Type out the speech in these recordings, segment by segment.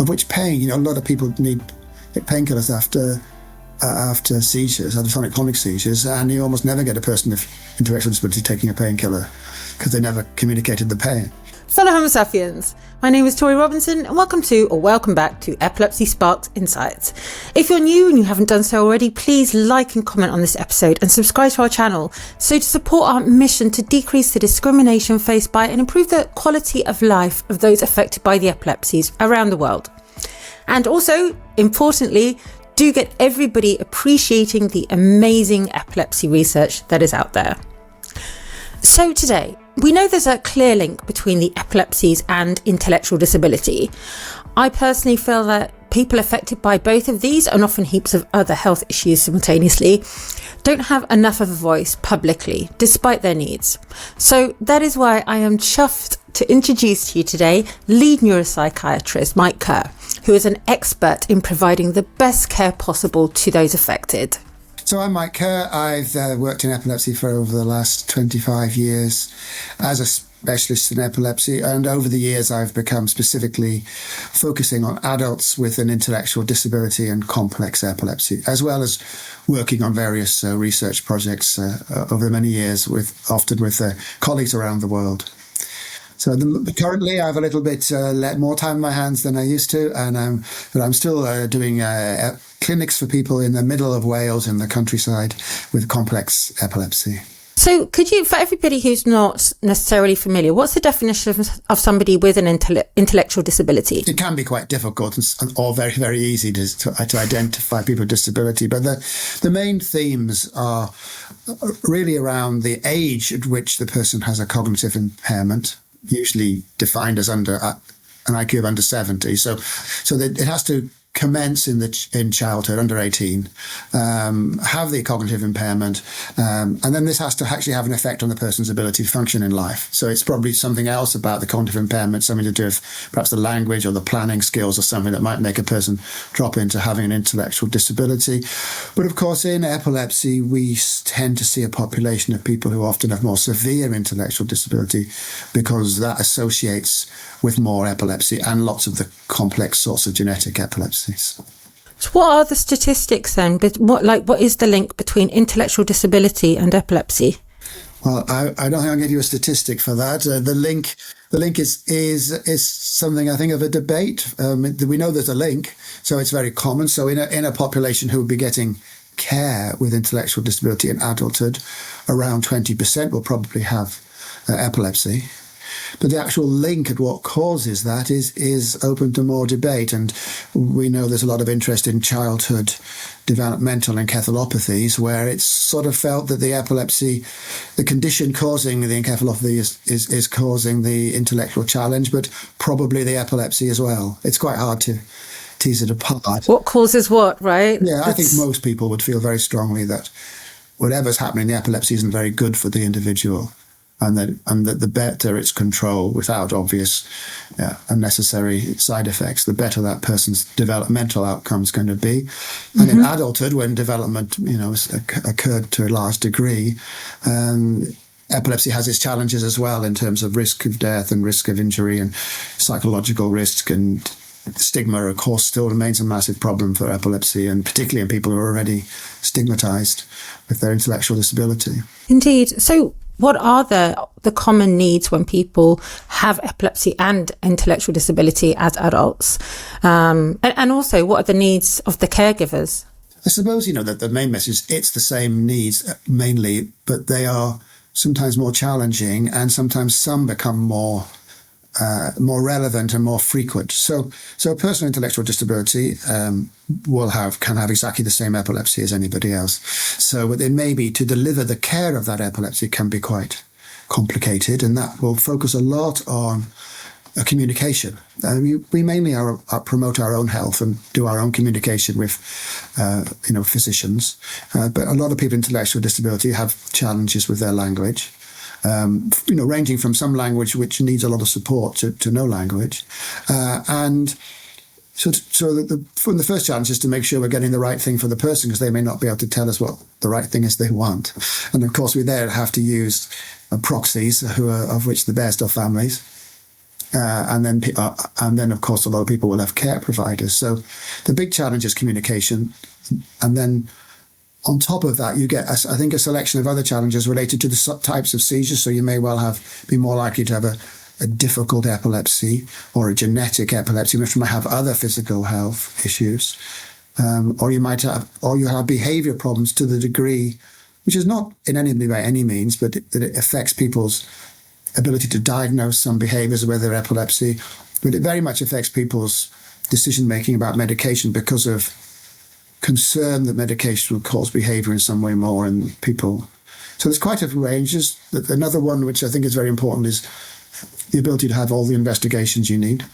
of which pain, a lot of people need painkillers after seizures, after tonic-clonic seizures, and you almost never get a person with intellectual disability taking a painkiller because they never communicated the pain. Fellow Homo sapiens, my name is Torie Robinson and welcome back to Epilepsy Sparked Insights. If you're new and you haven't done so already, please like and comment on this episode and subscribe to our channel to support our mission to decrease the discrimination faced by and improve the quality of life of those affected by the epilepsies around the world. And also, importantly, do get everybody appreciating the amazing epilepsy research that is out there. So today, we know there's a clear link between the epilepsies and intellectual disability. I personally feel that people affected by both of these, and often heaps of other health issues simultaneously, don't have enough of a voice publicly, despite their needs. So that is why I am chuffed to introduce to you today lead neuropsychiatrist Mike Kerr, who is an expert in providing the best care possible to those affected. So I'm Mike Kerr. I've worked in epilepsy for over the last 25 years as a specialist in epilepsy, and over the years I've become specifically focusing on adults with an intellectual disability and complex epilepsy, as well as working on various research projects over many years, often with colleagues around the world. So currently I have a little bit more time in my hands than I used to, but I'm still doing clinics for people in the middle of Wales in the countryside with complex epilepsy. So could you, for everybody who's not necessarily familiar, what's the definition of somebody with an intellectual disability? It can be quite difficult or very, very easy to identify people with disability, but the main themes are really around the age at which the person has a cognitive impairment, usually defined as under an IQ of under 70. So that it has to commence in childhood, under 18, have the cognitive impairment, and then this has to actually have an effect on the person's ability to function in life. So it's probably something else about the cognitive impairment, something to do with perhaps the language or the planning skills or something that might make a person drop into having an intellectual disability. But of course, in epilepsy, we tend to see a population of people who often have more severe intellectual disability because that associates with more epilepsy and lots of the complex sorts of genetic epilepsies. So what are the statistics then? But what is the link between intellectual disability and epilepsy? Well, I don't think I'll give you a statistic for that. The link is something I think of a debate. We know there's a link, so it's very common. So in a population who would be getting care with intellectual disability in adulthood, around 20% will probably have epilepsy. But the actual link at what causes that is open to more debate. And we know there's a lot of interest in childhood developmental encephalopathies, where it's sort of felt that the epilepsy, the condition causing the encephalopathy is causing the intellectual challenge, but probably the epilepsy as well. It's quite hard to tease it apart. What causes what, right? Yeah, I think most people would feel very strongly that whatever's happening, the epilepsy isn't very good for the individual. And that the better it's controlled without obvious unnecessary side effects, the better that person's developmental outcome is going to be. And in adulthood, when development has occurred to a large degree, epilepsy has its challenges as well in terms of risk of death and risk of injury and psychological risk, and stigma, of course, still remains a massive problem for epilepsy, and particularly in people who are already stigmatized with their intellectual disability. Indeed. So what are the common needs when people have epilepsy and intellectual disability as adults? And also, what are the needs of the caregivers? I suppose, that the main message, it's the same needs mainly, but they are sometimes more challenging, and sometimes some become more relevant and more frequent. So a person with intellectual disability can have exactly the same epilepsy as anybody else. So it may be to deliver the care of that epilepsy can be quite complicated, and that will focus a lot on communication. We mainly promote our own health and do our own communication with physicians, but a lot of people with intellectual disability have challenges with their language. Ranging from some language which needs a lot of support to no language. And so the first challenge is to make sure we're getting the right thing for the person, because they may not be able to tell us what the right thing is they want. And of course, we there have to use proxies, of which the best are families. And then, of course, a lot of people will have care providers. So the big challenge is communication. And then on top of that, you get, I think, a selection of other challenges related to the types of seizures. So you may well be more likely to have a difficult epilepsy or a genetic epilepsy, which might have other physical health issues. Or you have behavior problems to the degree, which is not in any way by any means, but that it affects people's ability to diagnose some behaviors with their epilepsy. But it very much affects people's decision-making about medication because of concern that medication will cause behavior in some way more in people. So there's quite a range. Another one which I think is very important is the ability to have all the investigations you need.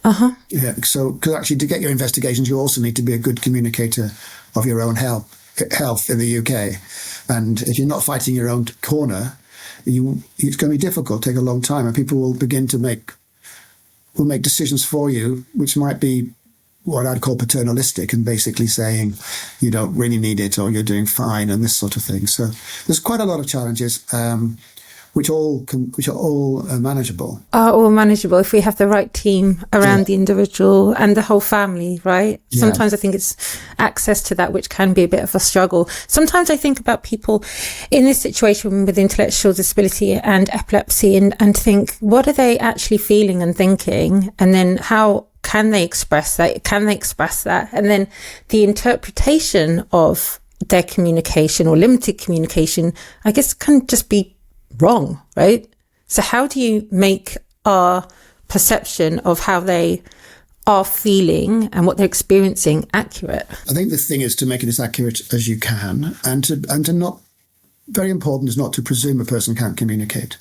Yeah. So, because actually to get your investigations, you also need to be a good communicator of your own health in the UK. And if you're not fighting your own corner, it's going to be difficult, take a long time, and people will begin to make decisions for you, which might be what I'd call paternalistic, and basically saying you don't really need it or you're doing fine and this sort of thing. So there's quite a lot of challenges, which are all manageable. Are all manageable if we have the right team around the individual and the whole family, right? Yeah. Sometimes I think it's access to that which can be a bit of a struggle. Sometimes I think about people in this situation with intellectual disability and epilepsy and think, what are they actually feeling and thinking? And then how can they express that? Can they express that? And then the interpretation of their communication or limited communication, I guess, can just be wrong, right? So how do you make our perception of how they are feeling and what they're experiencing accurate? I think the thing is to make it as accurate as you can, and to not, very important is not to presume a person can't communicate.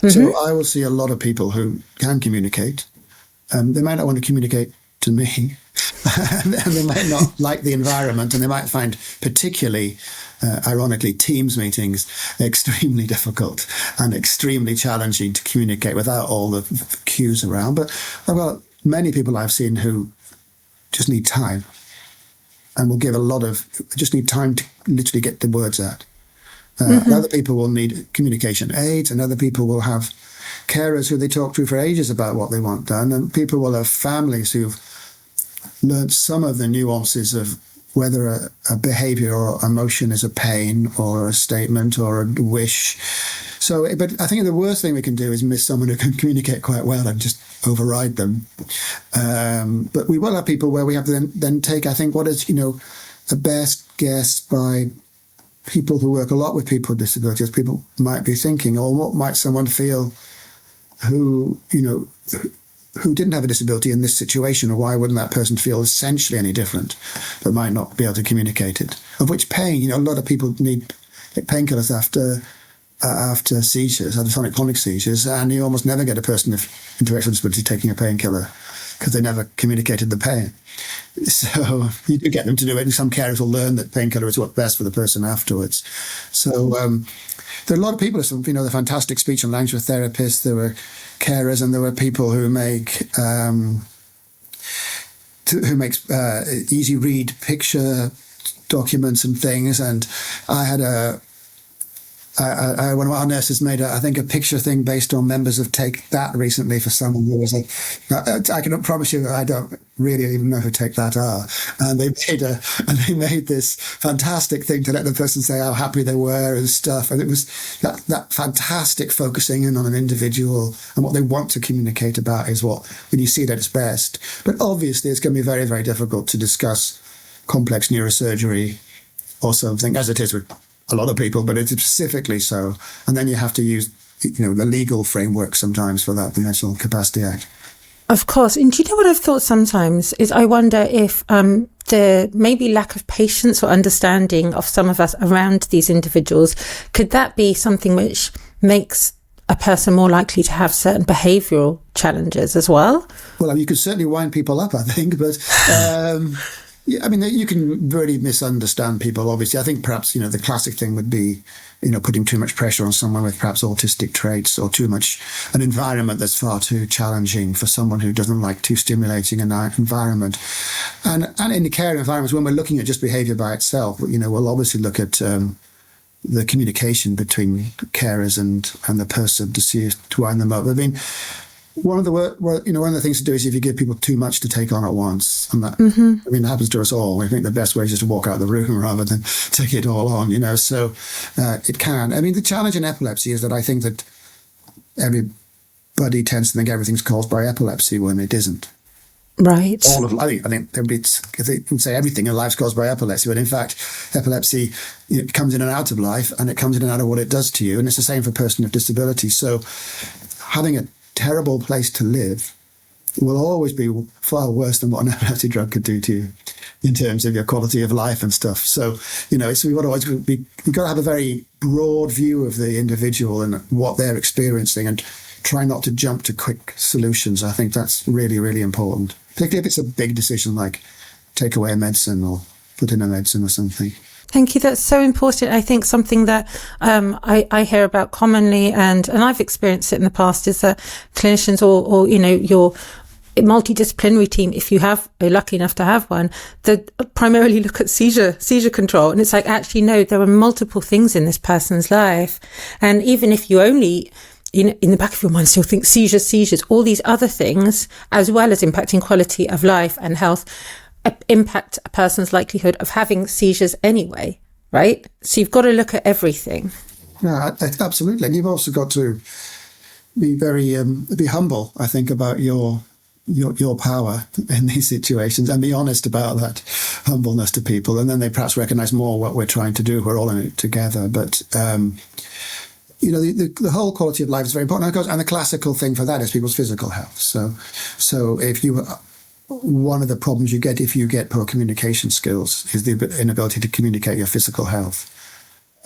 Mm-hmm. So I will see a lot of people who can communicate. They might not want to communicate to me, and they might not like the environment, and they might find particularly, ironically, Teams meetings extremely difficult and extremely challenging to communicate without all the cues around. But I've got many people I've seen who just need time and will give just need time to literally get the words out. Other people will need communication aids, and other people will have carers who they talk to for ages about what they want done, and people will have families who've learned some of the nuances of whether a behavior or emotion is a pain or a statement or a wish. So, but I think the worst thing we can do is miss someone who can communicate quite well and just override them. But we will have people where we have to then take, I think, what is, a best guess by people who work a lot with people with disabilities. People might be thinking, or what might someone feel who didn't have a disability in this situation, or why wouldn't that person feel essentially any different, but might not be able to communicate it? Of which pain, a lot of people need painkillers after seizures, after tonic-clonic seizures, and you almost never get a person with intellectual disability taking a painkiller because they never communicated the pain. So you do get them to do it, and some carers will learn that painkiller is what's best for the person afterwards. So there are a lot of people, the fantastic speech and language therapists, there were carers, and there were people who make easy read picture documents and things. And I had one of our nurses made I think a picture thing based on members of Take That recently for someone who was I can promise you I don't really even know who Take That are, and they made this fantastic thing to let the person say how happy they were and stuff, and it was that fantastic focusing in on an individual and what they want to communicate about is what, when you see it at its best. But obviously it's going to be very, very difficult to discuss complex neurosurgery or something, as it is with a lot of people, but it's specifically so. And then you have to use, the legal framework sometimes for that, the Mental Capacity Act. Of course. And do you know what I've thought sometimes is I wonder if the maybe lack of patience or understanding of some of us around these individuals, could that be something which makes a person more likely to have certain behavioural challenges as well? Well, you could certainly wind people up, I think, but... Yeah, you can really misunderstand people, obviously. I think perhaps, the classic thing would be, putting too much pressure on someone with perhaps autistic traits, or an environment that's far too challenging for someone who doesn't like too stimulating an environment. And in the care environments, when we're looking at just behaviour by itself, we'll obviously look at the communication between carers and the person to see to wind them up. one of the things to do is if you give people too much to take on at once, and that, I mean, it happens to us all. I think the best way is just to walk out of the room rather than take it all on, so it can. I mean, the challenge in epilepsy is that I think that everybody tends to think everything's caused by epilepsy when it isn't. Right. I think everybody can say everything in life's caused by epilepsy, but in fact, epilepsy, it comes in and out of life, and it comes in and out of what it does to you, and it's the same for a person with disability. So having a terrible place to live will always be far worse than what an epilepsy drug could do to you in terms of your quality of life and stuff. So, so we've got to have a very broad view of the individual and what they're experiencing, and try not to jump to quick solutions. I think that's really, really important, particularly if it's a big decision like take away a medicine or put in a medicine or something. Thank you. That's so important. I think something that I hear about commonly, and I've experienced it in the past, is that clinicians or your multidisciplinary team, if you're lucky enough to have one, that primarily look at seizure control. And it's like, actually, no, there are multiple things in this person's life. And even if you only in the back of your mind still think seizures, all these other things, as well as impacting quality of life and health, impact a person's likelihood of having seizures anyway, right? So you've got to look at everything. Yeah, absolutely. And you've also got to be very be humble, I think, about your power in these situations, and be honest about that humbleness to people, and then they perhaps recognize more what we're trying to do. We're all in it together. But the whole quality of life is very important, and the classical thing for that is people's physical health. So if one of the problems you get if you get poor communication skills is the inability to communicate your physical health,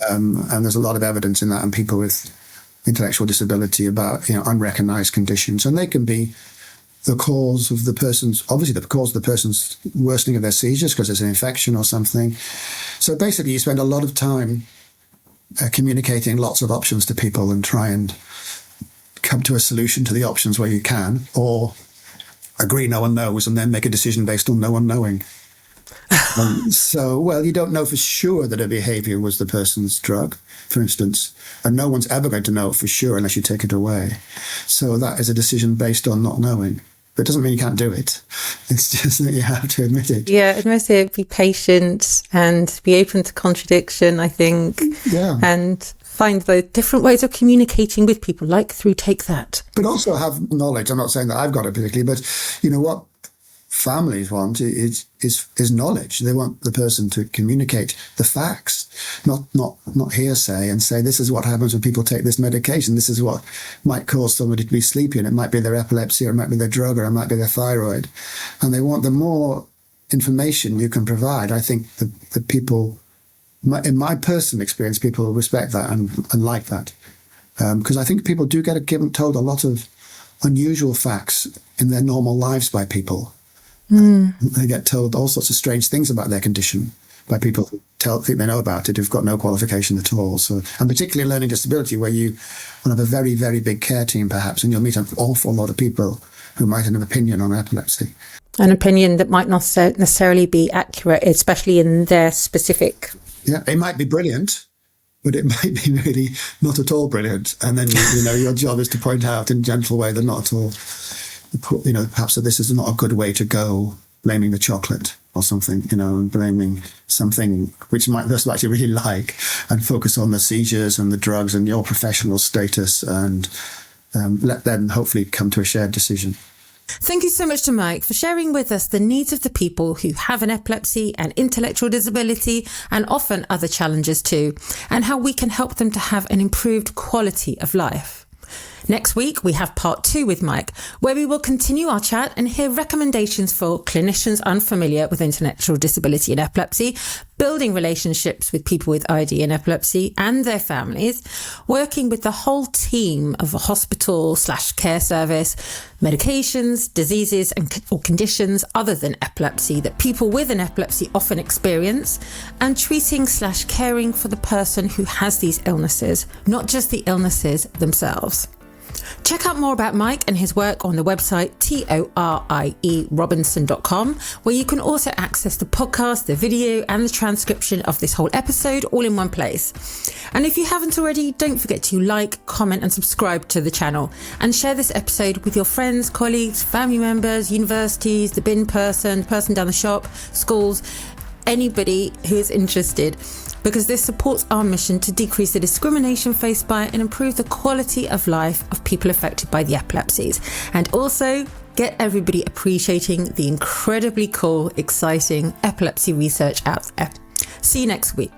and there's a lot of evidence in that in people with intellectual disability about unrecognized conditions, and they can be the cause of the person's worsening of their seizures because there's an infection or something. So basically, you spend a lot of time communicating lots of options to people and try and come to a solution to the options where you can, or agree no one knows and then make a decision based on no one knowing. You don't know for sure that a behavior was the person's drug, for instance, and no one's ever going to know for sure unless you take it away. So that is a decision based on not knowing. But it doesn't mean you can't do it. It's just that you have to admit it. Yeah, admit it, be patient and be open to contradiction, I think. Yeah. And find the different ways of communicating with people, like through Take That. But also have knowledge. I'm not saying that I've got it particularly, but what families want is knowledge. They want the person to communicate the facts, not hearsay, and say this is what happens when people take this medication. This is what might cause somebody to be sleepy, and it might be their epilepsy, or it might be their drug, or it might be their thyroid. And they want the more information you can provide. I think the people, in my personal experience, people will respect that and like that, because I think people do get told a lot of unusual facts in their normal lives by people. They get told all sorts of strange things about their condition by people who think they know about it, who've got no qualification at all. So, and particularly in learning disability, where you will have a very, very big care team, perhaps, and you'll meet an awful lot of people who might have an opinion on epilepsy. An opinion that might not necessarily be accurate, especially in their specific. Yeah, it might be brilliant, but it might be really not at all brilliant. And then, your job is to point out in a gentle way that not at all, perhaps that this is not a good way to go, blaming the chocolate or something, and blaming something which might person actually really like, and focus on the seizures and the drugs and your professional status, and let them hopefully come to a shared decision. Thank you so much to Mike for sharing with us the needs of the people who have an epilepsy and intellectual disability, and often other challenges too, and how we can help them to have an improved quality of life. Next week, we have part 2 with Mike, where we will continue our chat and hear recommendations for clinicians unfamiliar with intellectual disability and epilepsy, building relationships with people with ID and epilepsy and their families, working with the whole team of a hospital/care service, medications, diseases or conditions other than epilepsy that people with an epilepsy often experience, and treating/caring for the person who has these illnesses, not just the illnesses themselves. Check out more about Mike and his work on the website torierobinson.com, where you can also access the podcast, the video and the transcription of this whole episode all in one place. And if you haven't already, don't forget to like, comment and subscribe to the channel, and share this episode with your friends, colleagues, family members, universities, the bin person, the person down the shop, schools, anybody who is interested, because this supports our mission to decrease the discrimination faced by and improve the quality of life of people affected by the epilepsies, and also get everybody appreciating the incredibly cool, exciting epilepsy research out there. See you next week.